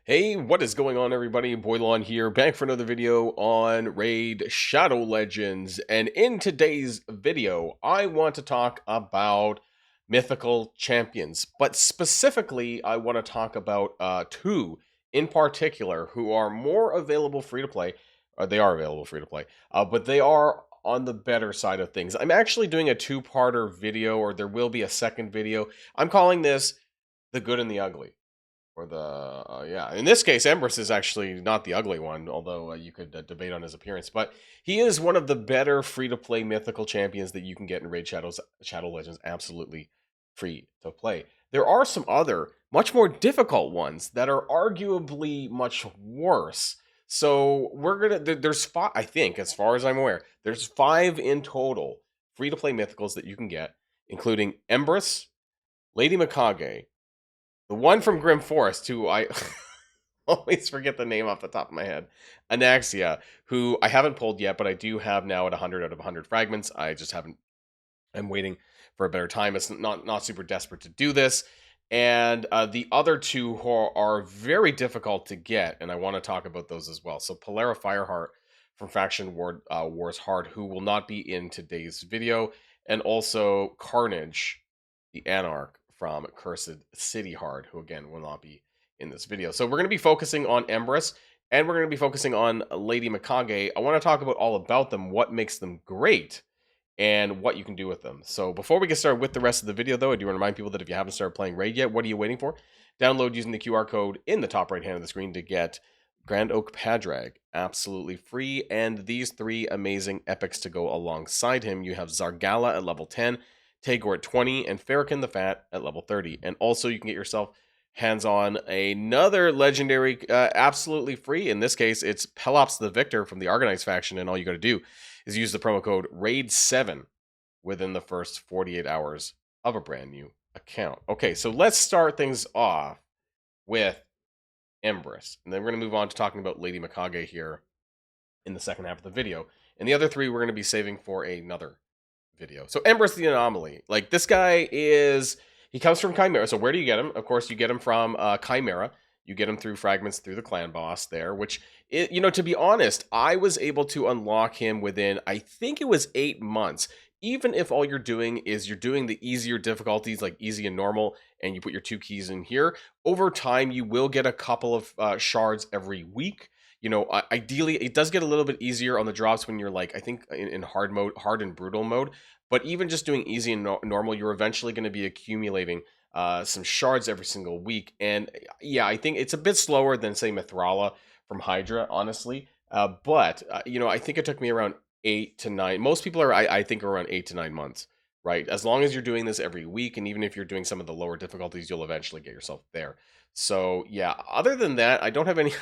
Hey, what is going on, everybody? Boilon here, back for another video on Raid Shadow Legends. And in today's video, I want to talk about mythical champions. But specifically, I want to talk about two in particular who are more available free to play. They are available free to play, but they are on the better side of things. I'm actually doing a two-parter video, or there will be a second video. I'm calling this The Good and the Ugly. Or yeah, in this case, Embrys is actually not the ugly one, although you could debate on his appearance. But he is one of the better free-to-play mythical champions that you can get in Raid Shadow Legends, absolutely free to play. There are some other, much more difficult ones that are arguably much worse. So we're gonna, there's five, I think, as far as I'm aware, there's 5 in total free-to-play mythicals that you can get, including Embrys, Lady Mikage, the one from Grim Forest, who I always forget the name off the top of my head, Anaxia, who I haven't pulled yet, but I do have now at 100 out of 100 fragments. I just haven't. I'm waiting for a better time. It's not super desperate to do this. And the other two who are very difficult to get, and I want to talk about those as well. So Polara Fireheart from Faction Wars Heart, who will not be in today's video, and also Carnage, the Anarch from Cursed City Heart, who again will not be in this video. So we're going to be focusing on Embrys, and we're going to be focusing on Lady Mikage. I want to talk about all about them, what makes them great, and what you can do with them. So before we get started with the rest of the video, though, I do want to remind people that if you haven't started playing Raid yet, what are you waiting for? Download using the QR code in the top right hand of the screen to get Grand Oak Padraig absolutely free, and these 3 amazing epics to go alongside him. You have Zargala at level 10, Tagor at 20, and Farrakhan the Fat at level 30. And also you can get yourself hands on another legendary absolutely free. In this case, it's Pelops the Victor from the Argonauts faction, and all you got to do is use the promo code RAID7 within the first 48 hours of a brand new account. Okay, so let's start things off with Embrys, and then we're going to move on to talking about Lady Mikage here in the second half of the video. And the other 3 we're going to be saving for another video. So Embrys the Anomaly. Like, this guy is, he comes from Chimera. So where do you get him? Of course, you get him from Chimera. You get him through fragments through the clan boss there, which, to be honest, I was able to unlock him within, I think it was 8 months. Even if all you're doing is you're doing the easier difficulties, like easy and normal, and you put your 2 keys in here, over time, you will get a couple of shards every week. Ideally, it does get a little bit easier on the drops when you're, like, I think in hard mode, hard and brutal mode. But even just doing easy and normal, you're eventually going to be accumulating some shards every single week. And yeah, I think it's a bit slower than, say, Mithrala from Hydra, honestly. But I think it took me around 8 to 9. Most people are, I think, around 8 to 9 months, right? As long as you're doing this every week, and even if you're doing some of the lower difficulties, you'll eventually get yourself there. So yeah, other than that, I don't have any,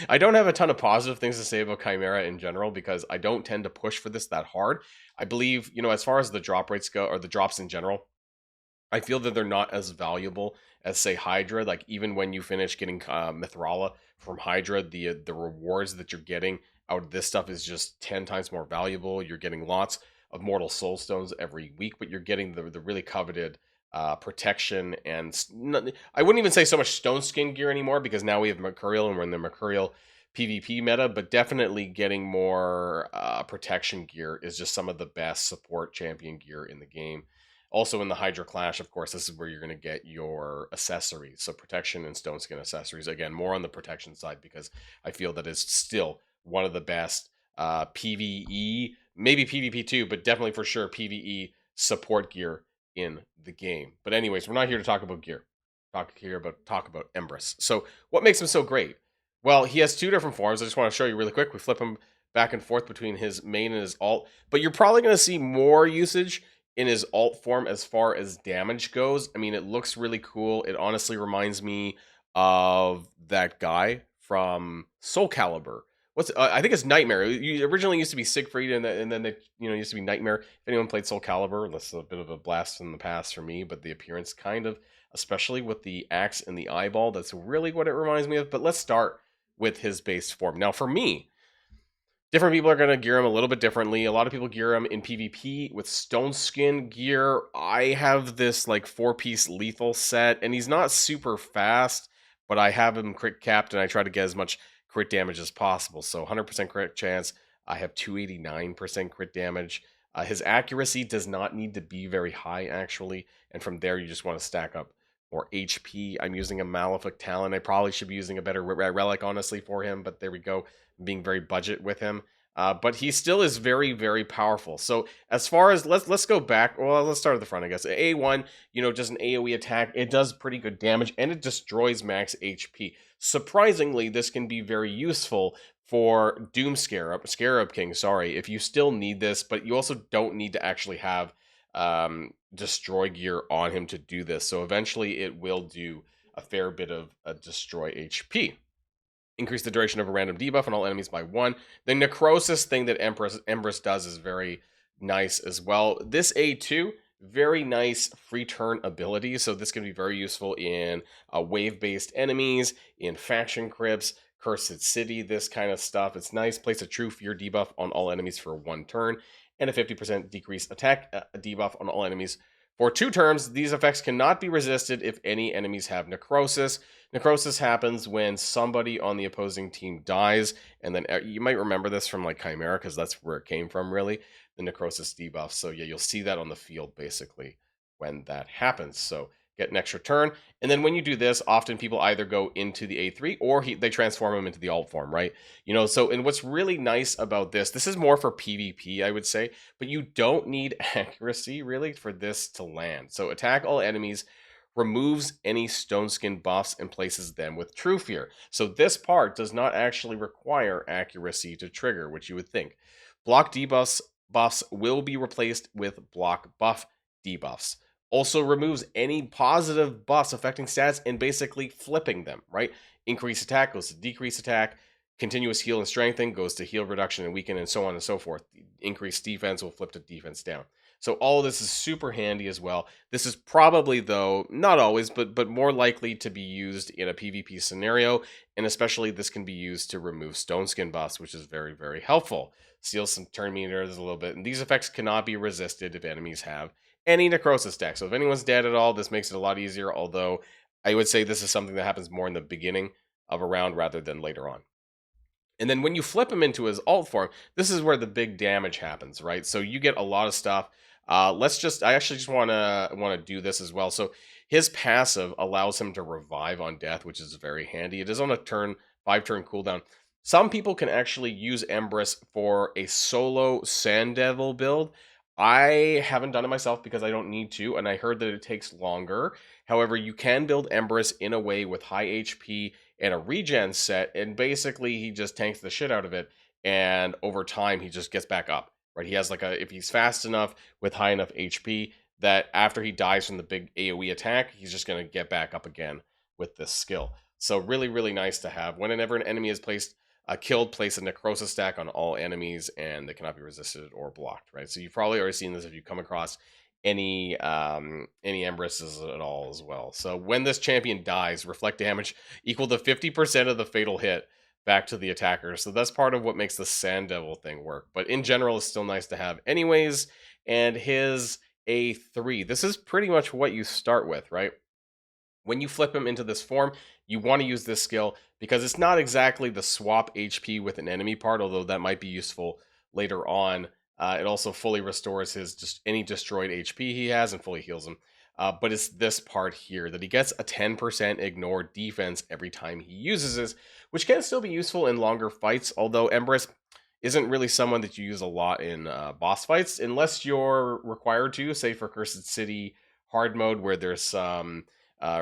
I don't have a ton of positive things to say about Chimera in general, because I don't tend to push for this that hard. I believe, as far as the drop rates go, or the drops in general, I feel that they're not as valuable as, say, Hydra. Like, even when you finish getting Mithrala from Hydra, the rewards that you're getting out of this stuff is just 10 times more valuable. You're getting lots of Mortal Soul Stones every week, but you're getting the really coveted protection, and I wouldn't even say so much stone skin gear anymore, because now we have Mercurial and we're in the Mercurial PvP meta, but definitely getting more protection gear is just some of the best support champion gear in the game. Also in the Hydra Clash, of course, this is where you're going to get your accessories. So protection and stone skin accessories. Again, more on the protection side, because I feel that is still one of the best PvE, maybe PvP too, but definitely for sure PvE support gear in the game. But anyways, we're not here to talk about gear. Talk about Embrys. So what makes him so great? Well, he has 2 different forms. I just want to show you really quick. We flip him back and forth between his main and his alt, but you're probably going to see more usage in his alt form as far as damage goes. I mean, it looks really cool. It honestly reminds me of that guy from Soul Calibur. I think it's Nightmare. It originally used to be Siegfried, and then they used to be Nightmare. If anyone played Soul Calibur, that's a bit of a blast from the past for me, but the appearance kind of, especially with the axe and the eyeball, that's really what it reminds me of. But let's start with his base form. Now, for me, different people are going to gear him a little bit differently. A lot of people gear him in PvP with stone skin gear. I have this, like, 4-piece lethal set, and he's not super fast, but I have him crit capped and I try to get as much crit damage as possible. So 100% crit chance. I have 289% crit damage. His accuracy does not need to be very high, actually. And from there, you just want to stack up more HP. I'm using a Malefic Talon. I probably should be using a better relic, honestly, for him. But there we go. I'm being very budget with him. But he still is very, very powerful. So as far as let's go back. Well, let's start at the front, I guess. A1, just an AoE attack. It does pretty good damage and it destroys max HP. Surprisingly, this can be very useful for Doom Scarab King. Sorry, if you still need this, but you also don't need to actually have destroy gear on him to do this. So eventually, it will do a fair bit of destroy HP. Increase the duration of a random debuff on all enemies by 1. The necrosis thing that Embrys does is very nice as well. This A2, very nice free turn ability. So this can be very useful in wave-based enemies, in faction crypts, Cursed City, this kind of stuff. It's nice. Place a true fear debuff on all enemies for 1 turn, and a 50% decrease attack debuff on all enemies for 2 turns. These effects cannot be resisted if any enemies have necrosis. Necrosis happens when somebody on the opposing team dies, and then you might remember this from like Chimera, because that's where it came from, really, the necrosis debuff. So yeah, you'll see that on the field basically when that happens. So get an extra turn, and then when you do this, often people either go into the A3 or they transform him into the alt form, right? So, and what's really nice about this is more for PvP, I would say, but you don't need accuracy really for this to land. So attack all enemies, removes any stone skin buffs and places them with true fear. So this part does not actually require accuracy to trigger, which you would think. Block debuffs will be replaced with block buff debuffs. Also removes any positive buffs affecting stats and basically flipping them, right? Increase attack goes to decrease attack. Continuous heal and strengthen goes to heal reduction and weaken, and so on and so forth. Increased defense will flip to defense down. So all of this is super handy as well. This is probably, though, not always, but more likely to be used in a PvP scenario, and especially this can be used to remove stone skin buffs, which is very, very helpful. Steal some turn meters a little bit, and these effects cannot be resisted if enemies have any necrosis deck. So if anyone's dead at all, this makes it a lot easier, although I would say this is something that happens more in the beginning of a round rather than later on. And then when you flip him into his alt form, this is where the big damage happens, right? So you get a lot of stuff. I actually just want to do this as well. So his passive allows him to revive on death, which is very handy. It is on a 5-turn cooldown. Some people can actually use Embrys for a solo Sand Devil build. I haven't done it myself because I don't need to, and I heard that it takes longer. However, you can build Embrys in a way with high HP and a regen set, and basically he just tanks the shit out of it, and over time he just gets back up, right? He has if he's fast enough with high enough HP that after he dies from the big AoE attack, he's just going to get back up again with this skill. So really, really nice to have. Whenever an enemy is killed, place a necrosis stack on all enemies, and they cannot be resisted or blocked, right? So you've probably already seen this if you come across any Embryses at all as well. So when this champion dies, reflect damage equal to 50% of the fatal hit back to the attacker. So that's part of what makes the Sand Devil thing work. But in general, it's still nice to have anyways. And his A3, this is pretty much what you start with, right? When you flip him into this form, you want to use this skill because it's not exactly the swap HP with an enemy part, although that might be useful later on. It also fully restores any destroyed HP he has and fully heals him. But it's this part here that he gets a 10% ignore defense every time he uses this, which can still be useful in longer fights, although Embrys isn't really someone that you use a lot in boss fights, unless you're required to, say for Cursed City hard mode, where there's some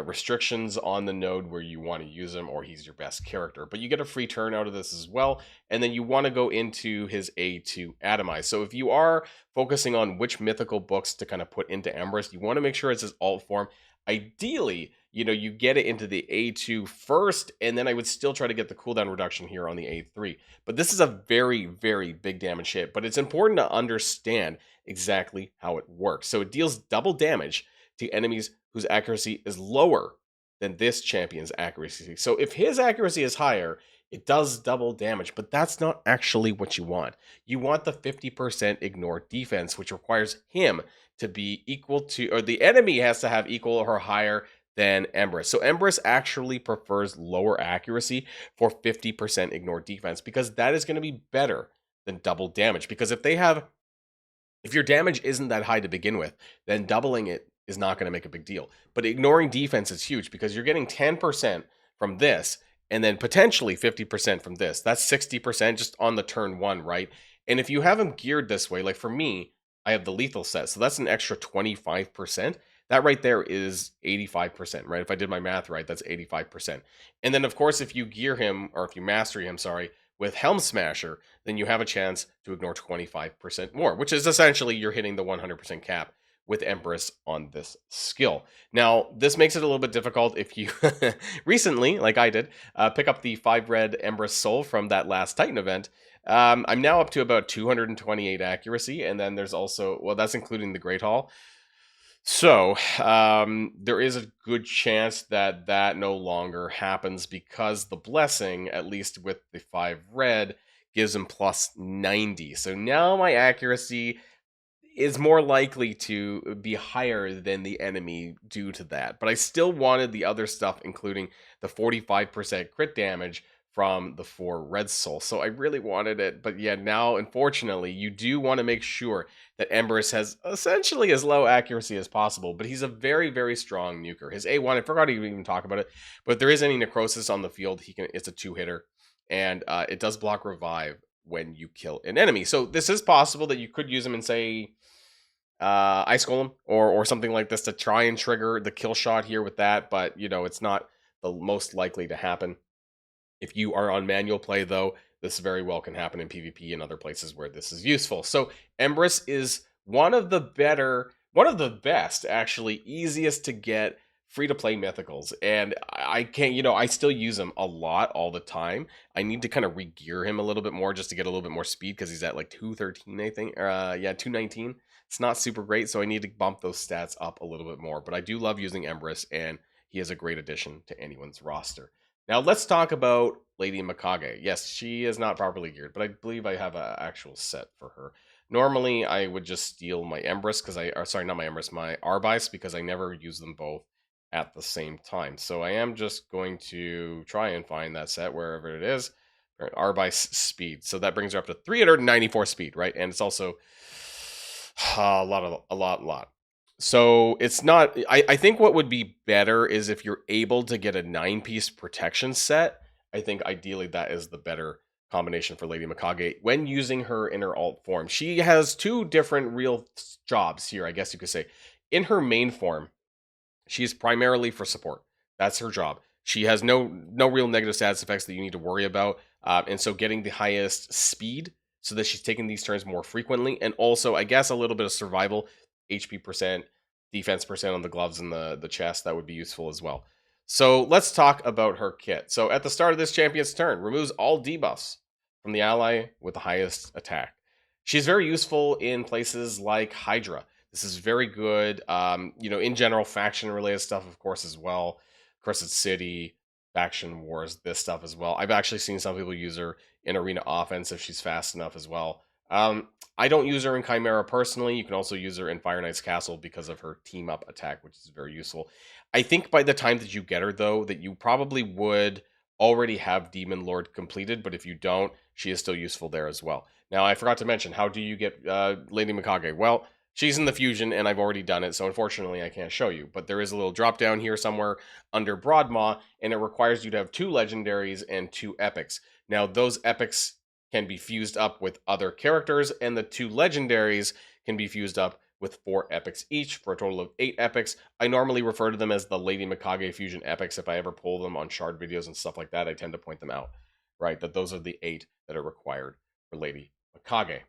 restrictions on the node where you want to use him, or he's your best character. But you get a free turn out of this as well, and then you want to go into his A2 Atomize. So if you are focusing on which mythical books to kind of put into Embrys, you want to make sure it's his alt form. Ideally, you get it into the A2 first, and then I would still try to get the cooldown reduction here on the A3. But this is a very, very big damage hit, but it's important to understand exactly how it works. So it deals double damage to enemies whose accuracy is lower than this champion's accuracy. So if his accuracy is higher, it does double damage, but that's not actually what you want. You want the 50% ignore defense, which requires him to be equal to, or the enemy has to have equal or higher than Embrys. So Embrys actually prefers lower accuracy for 50% ignore defense because that is going to be better than double damage. Because if your damage isn't that high to begin with, then doubling it is not going to make a big deal. But ignoring defense is huge because you're getting 10% from this and then potentially 50% from this. That's 60% just on the turn one, right? And if you have them geared this way, like for me, I have the lethal set, so that's an extra 25%. That right there is 85%, right? If I did my math right, that's 85%. And then, of course, if you gear him, or if you mastery him, sorry, with Helm Smasher, then you have a chance to ignore 25% more, which is essentially you're hitting the 100% cap with Empress on this skill. Now, this makes it a little bit difficult if you recently, like I did, pick up the 5 red Empress Soul from that last Titan event. I'm now up to about 228 accuracy, and then there's also, well, that's including the Great Hall. So, there is a good chance that that no longer happens because the blessing, at least with the 5 red, gives him plus 90. So now my accuracy is more likely to be higher than the enemy due to that. But I still wanted the other stuff, including the 45% crit damage from the 4 red soul. So I really wanted it. But yeah, now, unfortunately, you do want to make sure that Embrys has essentially as low accuracy as possible. But he's a very, very strong nuker. His A1, I forgot to even talk about it. But if there is any necrosis on the field, it's a 2-hitter. And it does block revive when you kill an enemy. So this is possible that you could use him in, say, Ice Golem or something like this to try and trigger the kill shot here with that, but you know, it's not the most likely to happen. If you are on manual play, though, this very well can happen in PvP and other places where this is useful. So Embrys is one of the best, actually, easiest to get free-to-play mythicals. And I can't, I still use him a lot all the time. I need to kind of re-gear him a little bit more just to get a little bit more speed because he's at like 213, I think. Yeah, 219. It's not super great, so I need to bump those stats up a little bit more. But I do love using Embrys, and he is a great addition to anyone's roster. Now let's talk about Lady Mikage. Yes, she is not properly geared, but I believe I have an actual set for her. Normally, I would just steal my Embrys sorry, not my Embrys, my Arbice, because I never use them both at the same time. So I am just going to try and find that set wherever it is. Arbice speed. So that brings her up to 394 speed, right? And it's also a lot. So it's not, I think what would be better is if you're able to get a 9-piece protection set. I think ideally that is the better combination for Lady Mikage when using her in her alt form. She has 2 different real jobs here, I guess you could say. In her main form, she's primarily for support. That's her job. She has no real negative status effects that you need to worry about. And so getting the highest speed so that she's taking these turns more frequently. And also, I guess, a little bit of survival, HP percent, defense percent on the gloves and the chest. That would be useful as well. So let's talk about her kit. So at the start of this champion's turn, removes all debuffs from the ally with the highest attack. She's very useful in places like Hydra. This is very good, in general, faction-related stuff, of course, as well. Crescent City, faction wars, this stuff as well. I've actually seen some people use her in arena offense if she's fast enough as well. I don't use her in Chimera personally. You can also use her in Fire Knight's Castle because of her team-up attack, which is very useful. I think by the time that you get her, though, that you probably would already have Demon Lord completed, but if you don't, she is still useful there as well. Now, I forgot to mention, how do you get Lady Mikage? Well, she's in the fusion, and I've already done it, so unfortunately I can't show you. But there is a little drop down here somewhere under Broadmaw, and it requires you to have 2 legendaries and 2 epics. Now, those epics can be fused up with other characters, and the 2 legendaries can be fused up with 4 epics each for a total of 8 epics. I normally refer to them as the Lady Mikage Fusion epics. If I ever pull them on shard videos and stuff like that, I tend to point them out, right? That those are the 8 that are required for Lady Mikage.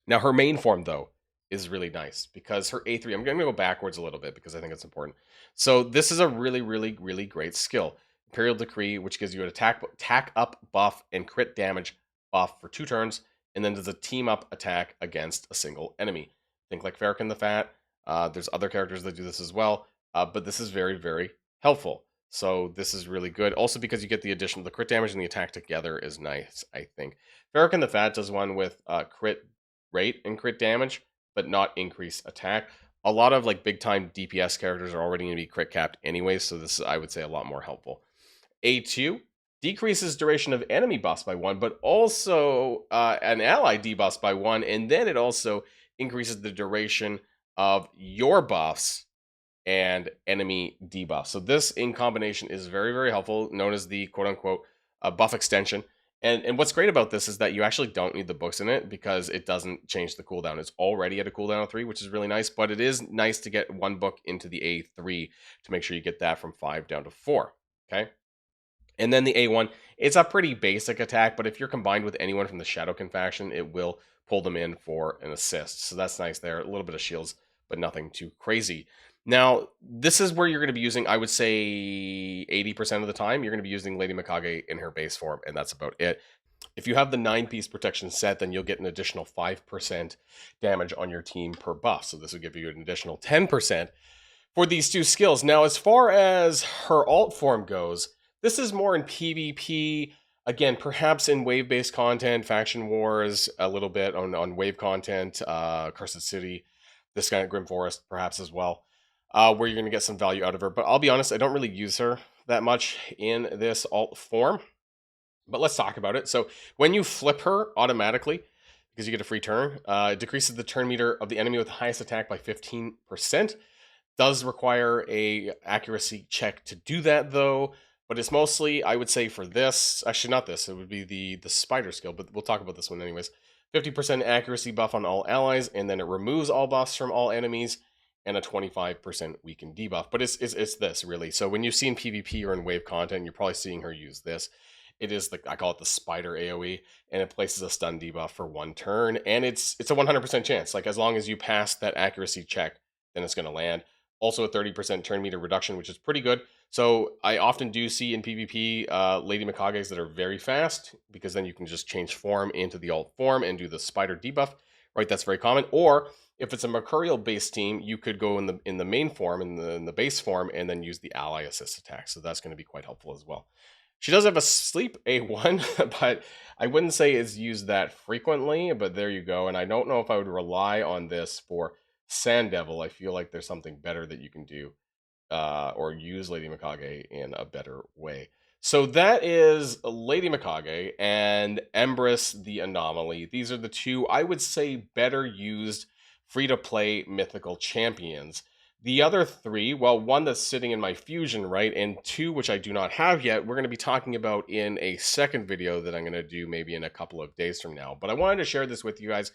Now, her main form, though, is really nice because her A3, I'm going to go backwards a little bit because I think it's important. So this is a really, really, really great skill. Imperial Decree, which gives you an attack up buff and crit damage buff for 2 turns, and then does a team up attack against a single enemy. Think like Farrakhan the Fat. There's other characters that do this as well, but this is very, very helpful. So this is really good. Also because you get the addition of the crit damage and the attack together is nice, I think. Farrakhan the Fat does one with crit rate and crit damage, but not increase attack. a lot of like big time DPS characters are already going to be crit capped anyway, so this is, I would say, a lot more helpful. A2 decreases duration of enemy buffs by 1, but also an ally debuffs by 1, and then it also increases the duration of your buffs and enemy debuffs. So this in combination is very, very helpful, known as the quote-unquote buff extension. And what's great about this is that you actually don't need the books in it because it doesn't change the cooldown. It's already at a cooldown of 3, which is really nice, but it is nice to get 1 book into the A3 to make sure you get that from 5 down to 4, okay? And then the A1, it's a pretty basic attack, but if you're combined with anyone from the Shadowkin faction, it will pull them in for an assist. So that's nice there. A little bit of shields, but nothing too crazy. Now, this is where you're going to be using, I would say 80% of the time, you're going to be using Lady Mikage in her base form, and that's about it. If you have the 9-piece protection set, then you'll get an additional 5% damage on your team per buff. So this will give you an additional 10% for these 2 skills. Now, as far as her alt form goes, this is more in PvP, again, perhaps in wave-based content, Faction Wars, a little bit on wave content, Cursed City, this kind of Grim Forest, perhaps as well, where you're going to get some value out of her. But I'll be honest, I don't really use her that much in this alt form. But let's talk about it. So when you flip her automatically, because you get a free turn, it decreases the turn meter of the enemy with the highest attack by 15%. Does require a accuracy check to do that, though. But it's mostly, I would say, for this, actually not this, it would be the spider skill, but we'll talk about this one anyways. 50% accuracy buff on all allies, and then it removes all buffs from all enemies, and a 25% weaken debuff. But it's this, really. So when you see in PvP or in wave content, you're probably seeing her use this. It is, I call it the spider AoE, and it places a stun debuff for 1 turn, and it's a 100% chance. Like, as long as you pass that accuracy check, then it's going to land. Also a 30% turn meter reduction, which is pretty good. So I often do see in PvP Lady Mikages that are very fast, because then you can just change form into the alt form and do the spider debuff, right? That's very common. Or if it's a Mercurial-based team, you could go in the main form, in the base form, and then use the ally assist attack. So that's going to be quite helpful as well. She does have a sleep A1, but I wouldn't say it's used that frequently, but there you go. And I don't know if I would rely on this for Sand Devil. I feel like there's something better that you can do, or use Lady Mikage in a better way. So that is Lady Mikage and Embrys the Anomaly. These are the 2, I would say, better used free-to-play mythical champions. The other 3, well, 1 that's sitting in my fusion, right, and 2 which I do not have yet, we're going to be talking about in a second video that I'm going to do maybe in a couple of days from now. But I wanted to share this with you guys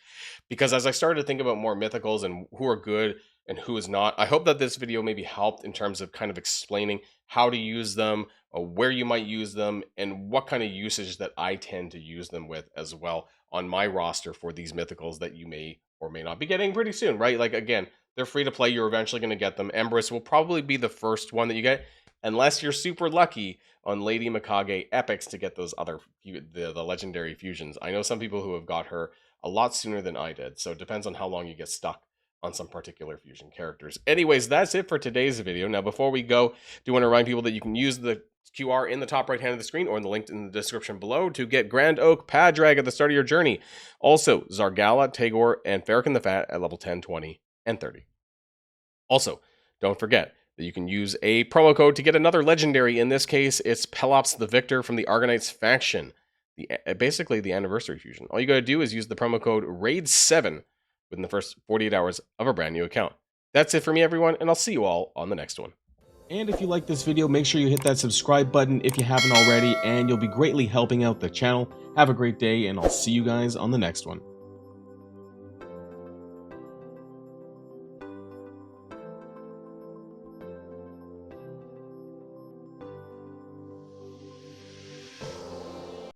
because as I started to think about more mythicals and who are good and who is not, I hope that this video maybe helped in terms of kind of explaining how to use them, where you might use them, and what kind of usage that I tend to use them with as well on my roster for these mythicals that you may or may not be getting pretty soon, right? Like, again, they're free to play. You're eventually going to get them. Embrys will probably be the first one that you get, unless you're super lucky on Lady Mikage epics to get those other, the legendary fusions. I know some people who have got her a lot sooner than I did, so it depends on how long you get stuck on some particular fusion characters. Anyways, that's it for today's video. Now, before we go, do want to remind people that you can use the QR in the top right hand of the screen or in the link in the description below to get Grand Oak Padrag at the start of your journey. Also, Zargala, Tagor, and Farrakhan the Fat at level 10, 20, and 30. Also, don't forget that you can use a promo code to get another legendary. In this case, it's Pelops the Victor from the Argonauts faction. Basically, the anniversary fusion. All you got to do is use the promo code RAID7 within the first 48 hours of a brand new account. That's it for me, everyone, and I'll see you all on the next one. And if you like this video, make sure you hit that subscribe button if you haven't already, and you'll be greatly helping out the channel. Have a great day, and I'll see you guys on the next one.